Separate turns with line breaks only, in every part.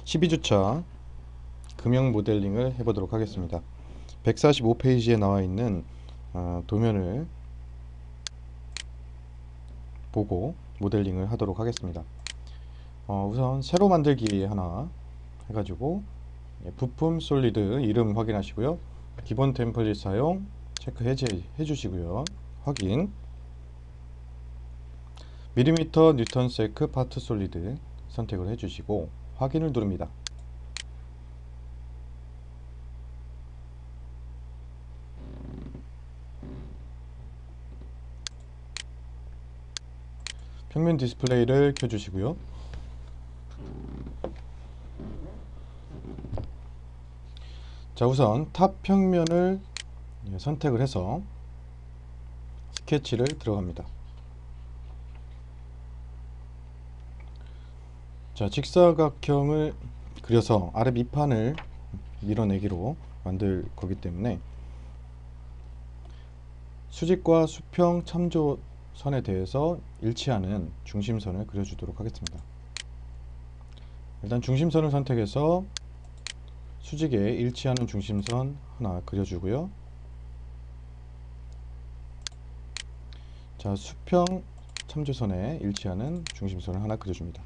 12주차 금형 모델링을 해보도록 하겠습니다. 145페이지에 나와 있는 도면을 보고 모델링을 하도록 하겠습니다. 우선 새로 만들기 하나 해가지고 부품 솔리드 이름 확인하시고요. 기본 템플릿 사용 체크 해제 해주시고요. 확인. 밀리미터 뉴턴 세크 파트 솔리드 선택을 해주시고 확인을 누릅니다. 평면 디스플레이를 켜주시고요. 자, 우선 탑 평면을 선택을 해서 스케치를 들어갑니다. 자, 직사각형을 그려서 아래 밑판을 밀어내기로 만들 거기 때문에 수직과 수평 참조선에 대해서 일치하는 중심선을 그려주도록 하겠습니다. 일단 중심선을 선택해서 수직에 일치하는 중심선 하나 그려주고요. 자, 수평 참조선에 일치하는 중심선을 하나 그려줍니다.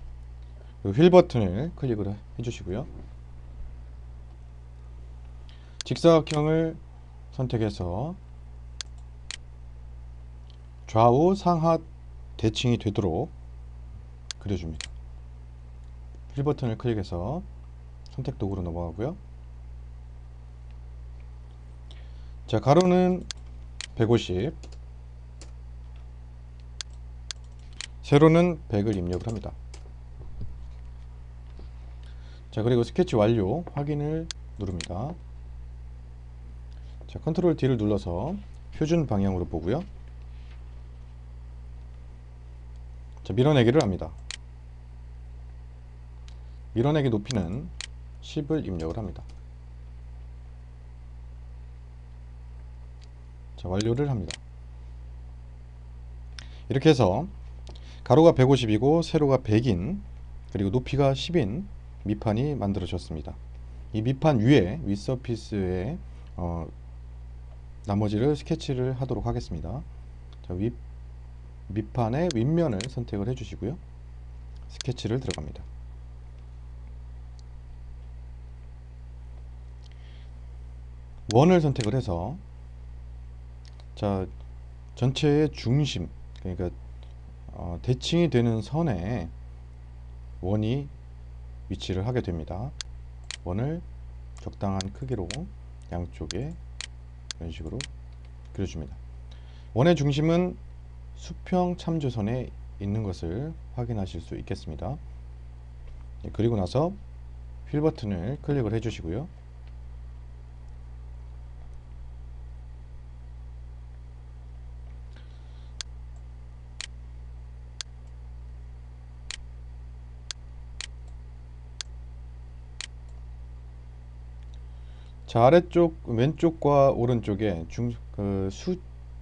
그리고 휠 버튼을 클릭을 해주시고요. 직사각형을 선택해서 좌우 상하 대칭이 되도록 그려줍니다. 휠 버튼을 클릭해서 선택 도구로 넘어가고요. 자, 가로는 150, 세로는 100을 입력을 합니다. 자, 그리고 스케치 완료 확인을 누릅니다. 자, 컨트롤 D를 눌러서 표준 방향으로 보고요. 자, 밀어내기를 합니다. 밀어내기 높이는 10을 입력을 합니다. 자, 완료를 합니다. 이렇게 해서 가로가 150이고 세로가 100인 그리고 높이가 10인 밑판이 만들어졌습니다. 이 밑판 위에 윗서피스에 나머지를 스케치를 하도록 하겠습니다. 자, 밑판의 윗면을 선택을 해주시고요. 스케치를 들어갑니다. 원을 선택을 해서 자, 전체의 중심, 그러니까 대칭이 되는 선에 원이 위치를 하게 됩니다. 원을 적당한 크기로 양쪽에 이런 식으로 그려줍니다. 원의 중심은 수평 참조선에 있는 것을 확인하실 수 있겠습니다. 그리고 나서 휠 버튼을 클릭을 해주시고요. 자, 아래쪽 왼쪽과 오른쪽에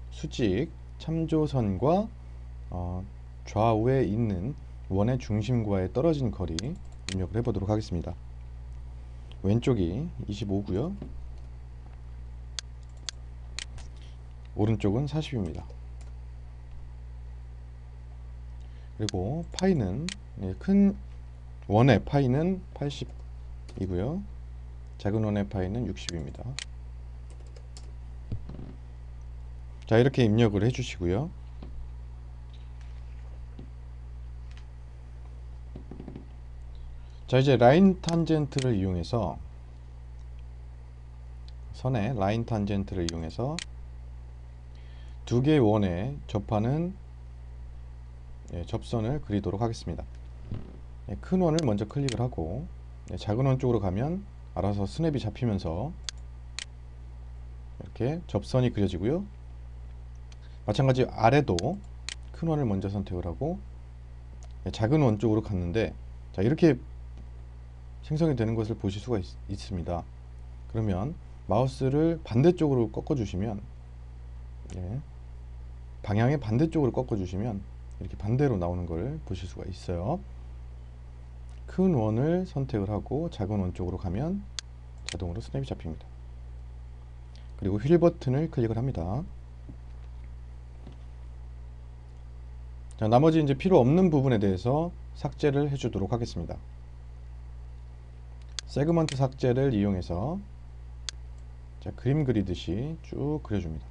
수직 참조선과 좌우에 있는 원의 중심과의 떨어진 거리 입력을 해보도록 하겠습니다. 왼쪽이 25고요. 오른쪽은 40입니다. 그리고 파이는 큰 원의 파이는 80이고요. 작은 원의 파이는 60입니다. 자, 이렇게 입력을 해주시고요. 자, 이제 라인 탄젠트를 이용해서 선에 라인 탄젠트를 이용해서 두 개의 원에 접하는 접선을 그리도록 하겠습니다. 큰 원을 먼저 클릭을 하고 작은 원 쪽으로 가면 알아서 스냅이 잡히면서 이렇게 접선이 그려지고요. 마찬가지 아래도 큰 원을 먼저 선택을 하고 작은 원 쪽으로 갔는데 자, 이렇게 생성이 되는 것을 보실 수가 있습니다. 그러면 마우스를 반대쪽으로 꺾어 주시면 방향의 반대쪽으로 꺾어 주시면 이렇게 반대로 나오는 걸 보실 수가 있어요. 큰 원을 선택을 하고 작은 원 쪽으로 가면 자동으로 스냅이 잡힙니다. 그리고 휠 버튼을 클릭을 합니다. 자, 나머지 이제 필요 없는 부분에 대해서 삭제를 해주도록 하겠습니다. 세그먼트 삭제를 이용해서 자, 그림 그리듯이 쭉 그려줍니다.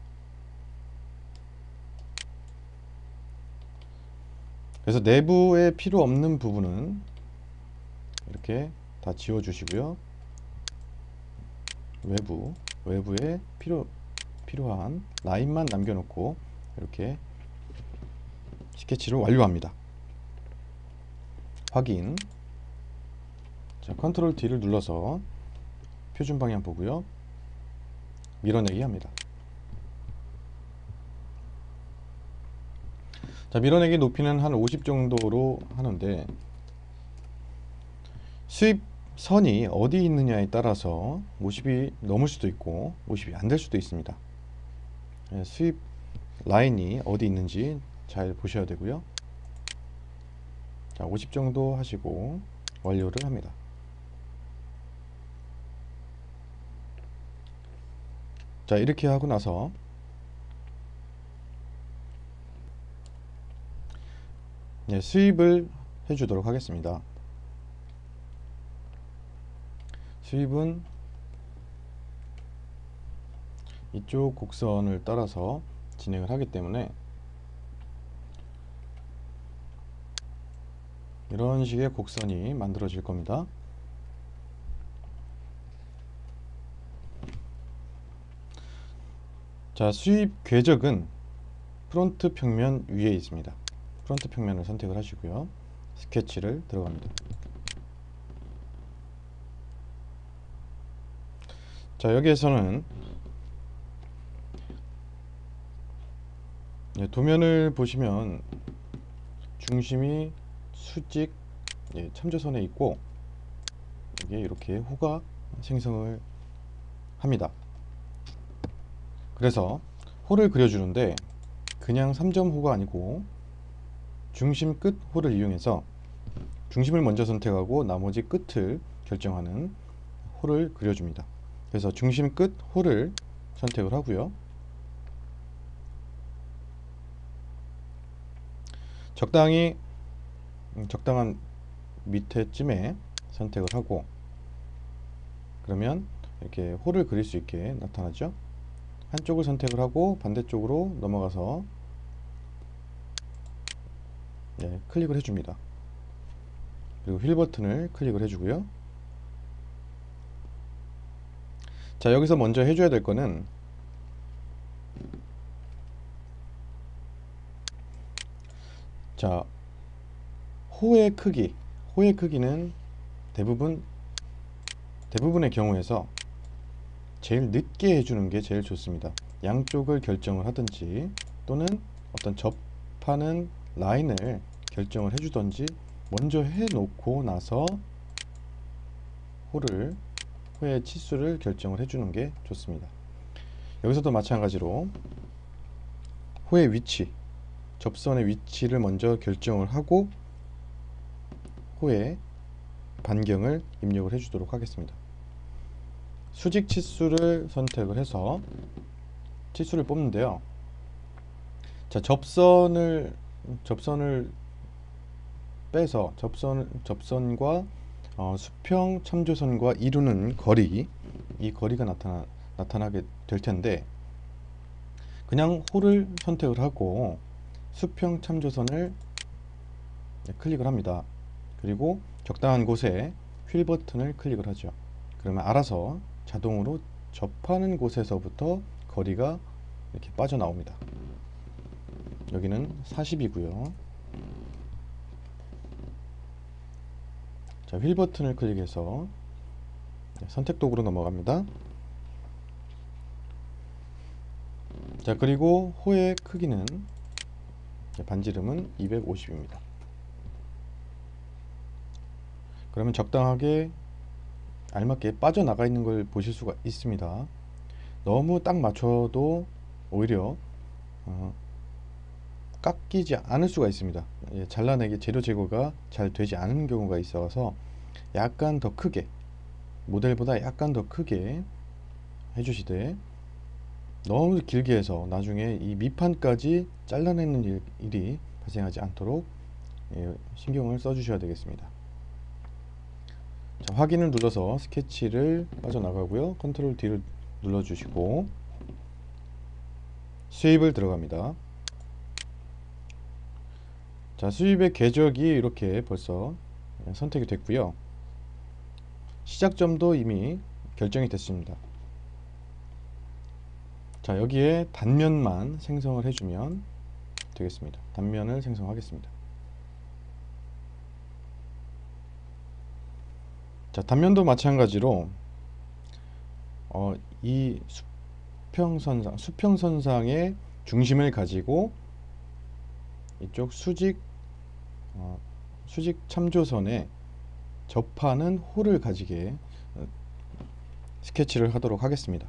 그래서 내부에 필요 없는 부분은 이렇게 다 지워주시고요. 외부에 필요한 라인만 남겨놓고 이렇게 스케치를 완료합니다. 확인. 자, 컨트롤 D를 눌러서 표준 방향 보고요. 밀어내기 합니다. 자, 밀어내기 높이는 한 50 정도로 하는데 수입선이 어디 있느냐에 따라서 50이 넘을 수도 있고 50이 안 될 수도 있습니다. 수입 라인이 어디 있는지 잘 보셔야 되고요. 자, 50 정도 하시고 완료를 합니다. 자, 이렇게 하고 나서 수입을 해주도록 하겠습니다. 수입은 이쪽 곡선을 따라서 진행을 하기 때문에 이런 식의 곡선이 만들어질 겁니다. 자, 수입 궤적은 프론트 평면 위에 있습니다. 프론트 평면을 선택을 하시고요. 스케치를 들어갑니다. 자, 여기에서는 도면을 보시면 중심이 수직 참조선에 있고 이게 이렇게 호가 생성을 합니다. 그래서 호를 그려주는데 그냥 3점 호가 아니고 중심 끝 호를 이용해서 중심을 먼저 선택하고 나머지 끝을 결정하는 호를 그려줍니다. 그래서 중심 끝 호를 선택을 하고요. 적당한 밑에쯤에 선택을 하고 그러면 이렇게 호를 그릴 수 있게 나타나죠. 한쪽을 선택을 하고 반대쪽으로 넘어가서 클릭을 해줍니다. 그리고 휠 버튼을 클릭을 해주고요. 자, 여기서 먼저 해줘야 될 거는 자, 호의 크기는 대부분의 경우에서 제일 늦게 해주는 게 제일 좋습니다. 양쪽을 결정을 하든지 또는 어떤 접하는 라인을 결정을 해주든지 먼저 해놓고 나서 호의 치수를 결정을 해주는 게 좋습니다. 여기서도 마찬가지로 호의 위치, 접선의 위치를 먼저 결정을 하고 호의 반경을 입력을 해주도록 하겠습니다. 수직 치수를 선택을 해서 치수를 뽑는데요. 자, 접선을 빼서 접선과 수평 참조선과 이루는 거리, 이 거리가 나타나게 될 텐데 그냥 호를 선택을 하고 수평 참조선을 클릭을 합니다. 그리고 적당한 곳에 휠 버튼을 클릭을 하죠. 그러면 알아서 자동으로 접하는 곳에서부터 거리가 이렇게 빠져나옵니다. 여기는 40이고요. 자, 휠 버튼을 클릭해서 선택 도구로 넘어갑니다. 자, 그리고 호의 크기는 반지름은 250입니다. 그러면 적당하게 알맞게 빠져나가 있는 걸 보실 수가 있습니다. 너무 딱 맞춰도 오히려 깎이지 않을 수가 있습니다. 잘라내기 재료 제거가 잘 되지 않은 경우가 있어서 약간 더 크게, 모델보다 약간 더 크게 해주시되, 너무 길게 해서 나중에 이 밑판까지 잘라내는 일이 발생하지 않도록 신경을 써주셔야 되겠습니다. 자, 확인을 눌러서 스케치를 빠져나가고요. 컨트롤 D를 눌러주시고 수입을 들어갑니다. 자, 수입의 궤적이 이렇게 벌써 선택이 됐고요. 시작점도 이미 결정이 됐습니다. 자, 여기에 단면만 생성을 해주면 되겠습니다. 단면을 생성하겠습니다. 자, 단면도 마찬가지로 이 수평선상의 중심을 가지고 이쪽 수직 참조선에 접하는 홀을 가지게 스케치를 하도록 하겠습니다.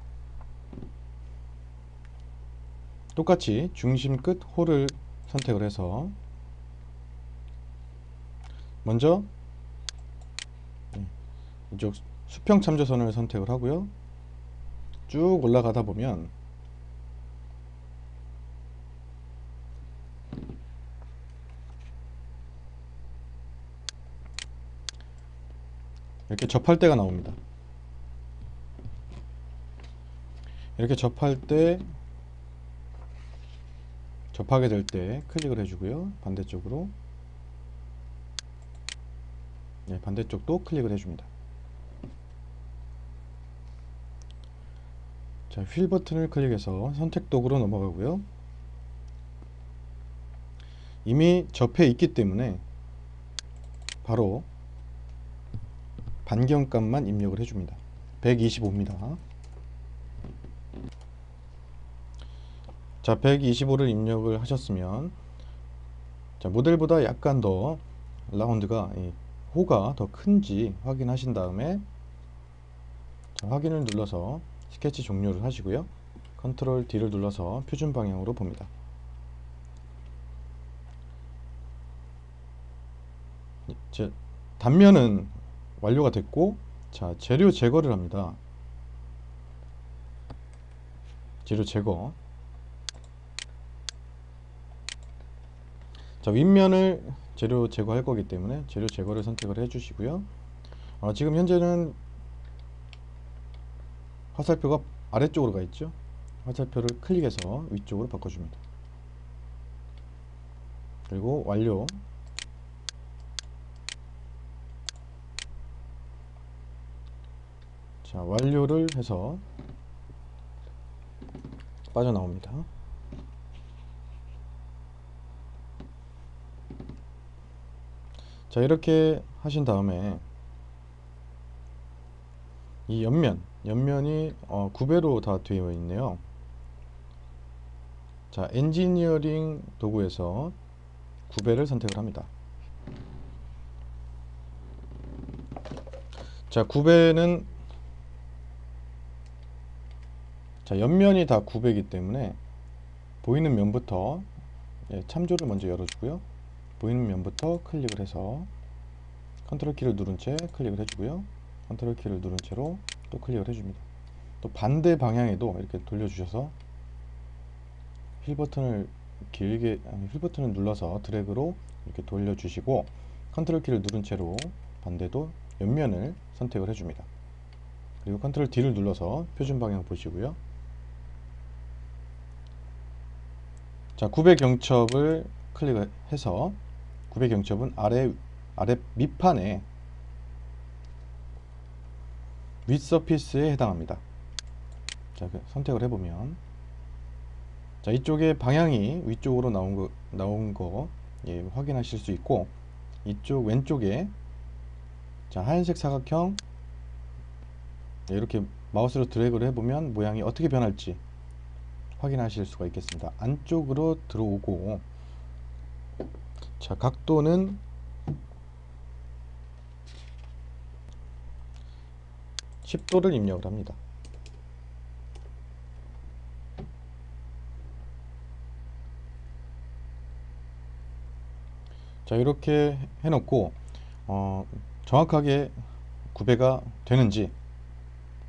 똑같이 중심 끝 홀을 선택을 해서 먼저 이쪽 수평 참조선을 선택을 하고요. 쭉 올라가다 보면 이렇게 접할 때가 나옵니다. 이렇게 접하게 될 때 클릭을 해주고요. 반대쪽으로 반대쪽도 클릭을 해줍니다. 자, 휠 버튼을 클릭해서 선택 도구로 넘어가고요. 이미 접해 있기 때문에 바로 반경값만 입력을 해줍니다. 125입니다. 자, 125를 입력을 하셨으면, 자, 모델보다 약간 더 라운드가 호가 더 큰지 확인하신 다음에, 자, 확인을 눌러서 스케치 종료를 하시고요. 컨트롤 D를 눌러서 표준 방향으로 봅니다. 단면은 완료가 됐고, 자, 재료 제거를 합니다. 재료 제거. 자, 윗면을 재료 제거할 거기 때문에 재료 제거를 선택을 해 주시고요. 지금 현재는 화살표가 아래쪽으로 가 있죠. 화살표를 클릭해서 위쪽으로 바꿔줍니다. 그리고 완료. 자, 완료를 해서 빠져나옵니다. 자, 이렇게 하신 다음에 이 옆면이 9배로 다 되어 있네요. 자, 엔지니어링 도구에서 9배를 선택을 합니다. 자, 9배는 자, 옆면이 다 9배이기 때문에 보이는 면부터 참조를 먼저 열어주고요. 보이는 면부터 클릭을 해서 컨트롤 키를 누른 채 클릭을 해주고요. 컨트롤 키를 누른 채로 또 클릭을 해줍니다. 또 반대 방향에도 이렇게 돌려주셔서 휠 버튼을 휠 버튼을 눌러서 드래그로 이렇게 돌려주시고 컨트롤 키를 누른 채로 반대도 옆면을 선택을 해줍니다. 그리고 컨트롤 D를 눌러서 표준 방향 보시고요. 자, 9배 경첩을 클릭해서 9배 경첩은 아래 밑판에 윗서피스에 해당합니다. 자, 선택을 해보면 자, 이쪽에 방향이 위쪽으로 나온 거 확인하실 수 있고, 이쪽 왼쪽에 자, 하얀색 사각형 이렇게 마우스로 드래그를 해보면 모양이 어떻게 변할지 확인하실 수가 있겠습니다. 안쪽으로 들어오고, 자, 각도는 10도를 입력을 합니다. 자, 이렇게 해놓고 정확하게 구배가 되는지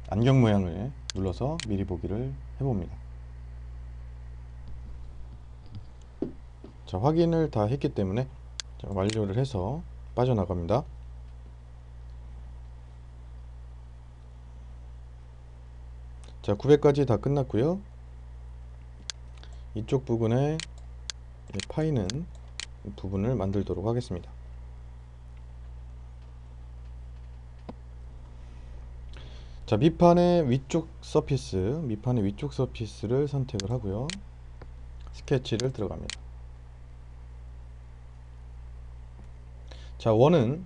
안경 모양을 눌러서 미리 보기를 해봅니다. 자, 확인을 다 했기 때문에 자, 완료를 해서 빠져나갑니다. 자, 구배까지 다 끝났고요. 이쪽 부분에 파이는 부분을 만들도록 하겠습니다. 자, 밑판의 위쪽 서피스를 선택을 하고요. 스케치를 들어갑니다. 자, 원은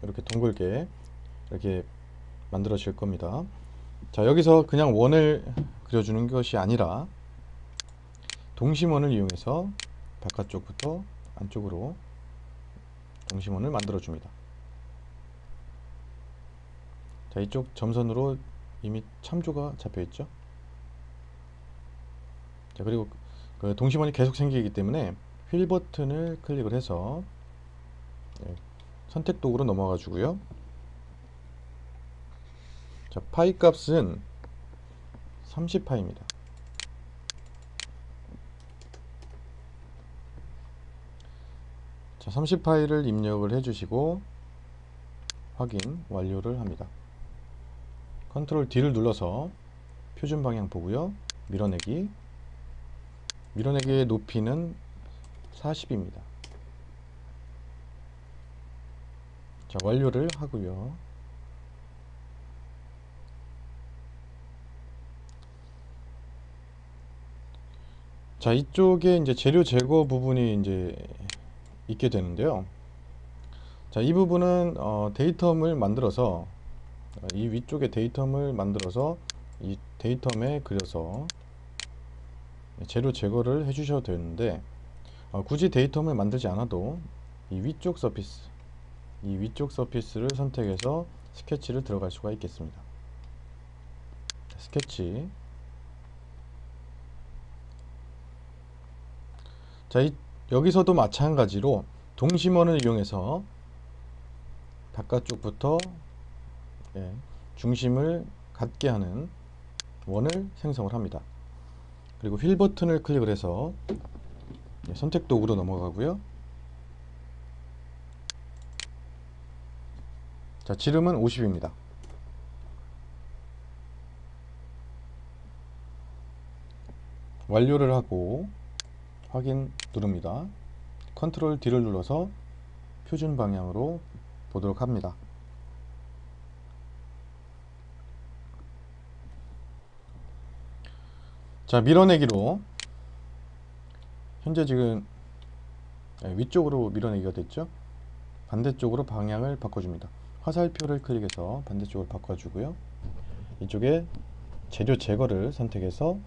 이렇게 둥글게 이렇게 만들어질 겁니다. 자, 여기서 그냥 원을 그려주는 것이 아니라 동심원을 이용해서 바깥쪽부터 안쪽으로 동심원을 만들어 줍니다. 자, 이쪽 점선으로 이미 참조가 잡혀 있죠. 자, 그리고 그 동심원이 계속 생기기 때문에 휠 버튼을 클릭을 해서 선택 도구로 넘어가 주고요. 자, 파이 값은 30파입니다. 자, 30파이를 입력을 해주시고 확인 완료를 합니다. 컨트롤 D를 눌러서 표준 방향 보고요. 밀어내기의 높이는 40입니다. 자, 완료를 하고요. 자, 이쪽에 이제 재료 제거 부분이 이제 있게 되는데요. 자, 이 부분은 데이텀을 만들어서 이 위쪽에 데이텀을 만들어서 이 데이텀에 그려서 재료 제거를 해 주셔도 되는데 굳이 데이텀을 만들지 않아도 이 위쪽 서피스를 선택해서 스케치를 들어갈 수가 있겠습니다. 스케치. 자, 여기서도 마찬가지로 동심원을 이용해서 바깥쪽부터 중심을 갖게 하는 원을 생성을 합니다. 그리고 휠 버튼을 클릭을 해서 선택 도구로 넘어가고요. 자, 지름은 50입니다. 완료를 하고 확인 누릅니다. 컨트롤 D를 눌러서 표준 방향으로 보도록 합니다. 자, 밀어내기로 현재 지금 위쪽으로 밀어내기가 됐죠. 반대쪽으로 방향을 바꿔줍니다. 화살표를 클릭해서 반대쪽으로 바꿔주고요. 이쪽에 재료 제거를 선택해서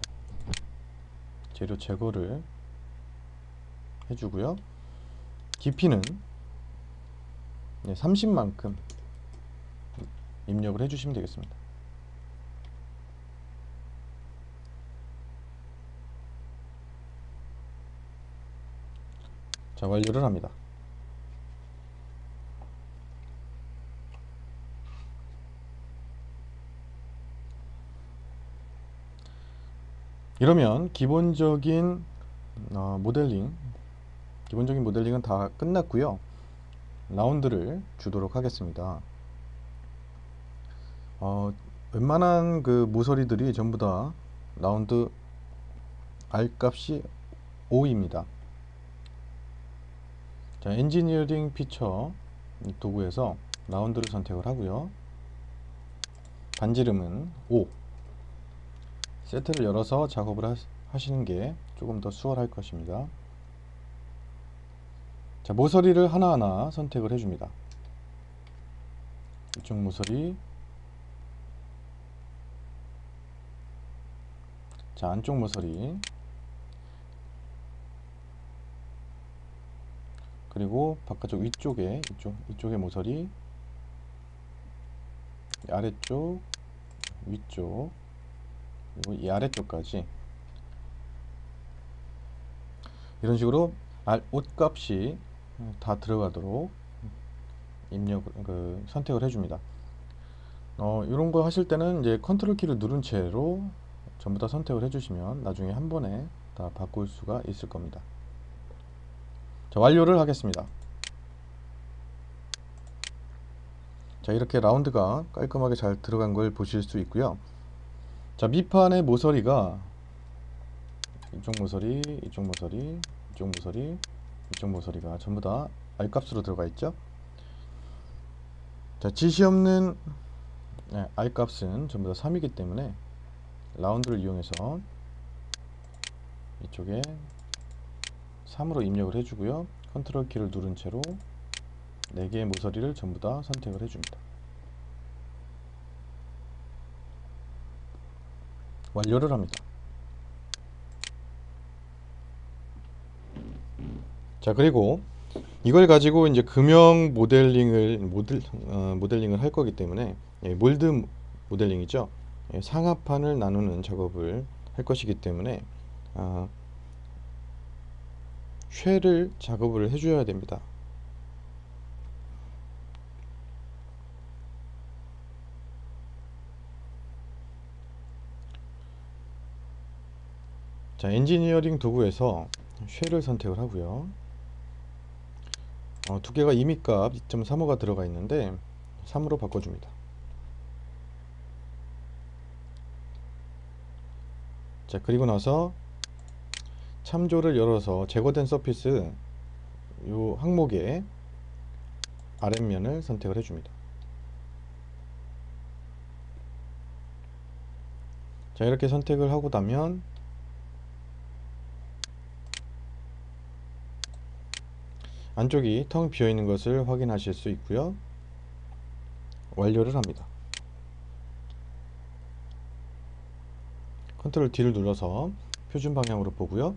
재료 제거를 해주고요. 깊이는 30만큼 입력을 해주시면 되겠습니다. 자, 완료를 합니다. 이러면 기본적인 모델링은 다 끝났고요. 라운드를 주도록 하겠습니다. 웬만한 그 모서리들이 전부 다 라운드 R 값이 5입니다. 자, 엔지니어링 피처 도구에서 라운드를 선택을 하고요. 반지름은 5. 세트를 열어서 작업을 하시는 게 조금 더 수월할 것입니다. 자, 모서리를 하나하나 선택을 해줍니다. 이쪽 모서리, 자, 안쪽 모서리, 그리고 바깥쪽 위쪽에 이쪽의 모서리, 아래쪽, 위쪽, 그리고 이 아래쪽까지 이런 식으로 옷값이 다 들어가도록 선택을 해줍니다. 이런 거 하실 때는 이제 컨트롤 키를 누른 채로 전부 다 선택을 해주시면 나중에 한 번에 다 바꿀 수가 있을 겁니다. 자, 완료를 하겠습니다. 자, 이렇게 라운드가 깔끔하게 잘 들어간 걸 보실 수 있고요. 자, 밑판의 모서리가 이쪽 모서리, 이쪽 모서리, 이쪽 모서리, 이쪽 모서리가 전부 다 R값으로 들어가 있죠. 자, 지시 없는 R값은 전부 다 3이기 때문에 라운드를 이용해서 이쪽에 3으로 입력을 해주고요. 컨트롤 키를 누른 채로 4개의 모서리를 전부 다 선택을 해줍니다. 완료를 합니다. 자, 그리고 이걸 가지고 이제 금형 모델링을 할 거기 때문에 몰드 모델링이죠. 상하판을 나누는 작업을 할 것이기 때문에 쉐를 작업을 해줘야 됩니다. 자, 엔지니어링 도구에서 쉐를 선택을 하고요. 두께가 임의값 2.35가 들어가 있는데 3으로 바꿔줍니다. 자, 그리고 나서 참조를 열어서 제거된 서피스 요 항목의 아랫면을 선택을 해줍니다. 자, 이렇게 선택을 하고 나면 안쪽이 텅 비어 있는 것을 확인하실 수 있고요. 완료를 합니다. 컨트롤 D를 눌러서 표준 방향으로 보고요.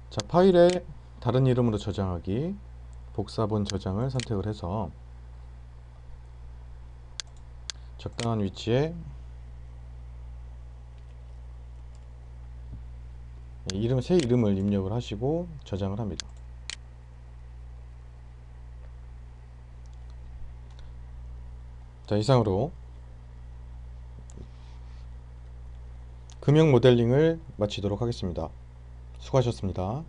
자, 파일에 다른 이름으로 저장하기, 복사본 저장을 선택을 해서 적당한 위치에 새 이름을 입력을 하시고 저장을 합니다. 자, 이상으로 금형 모델링을 마치도록 하겠습니다. 수고하셨습니다.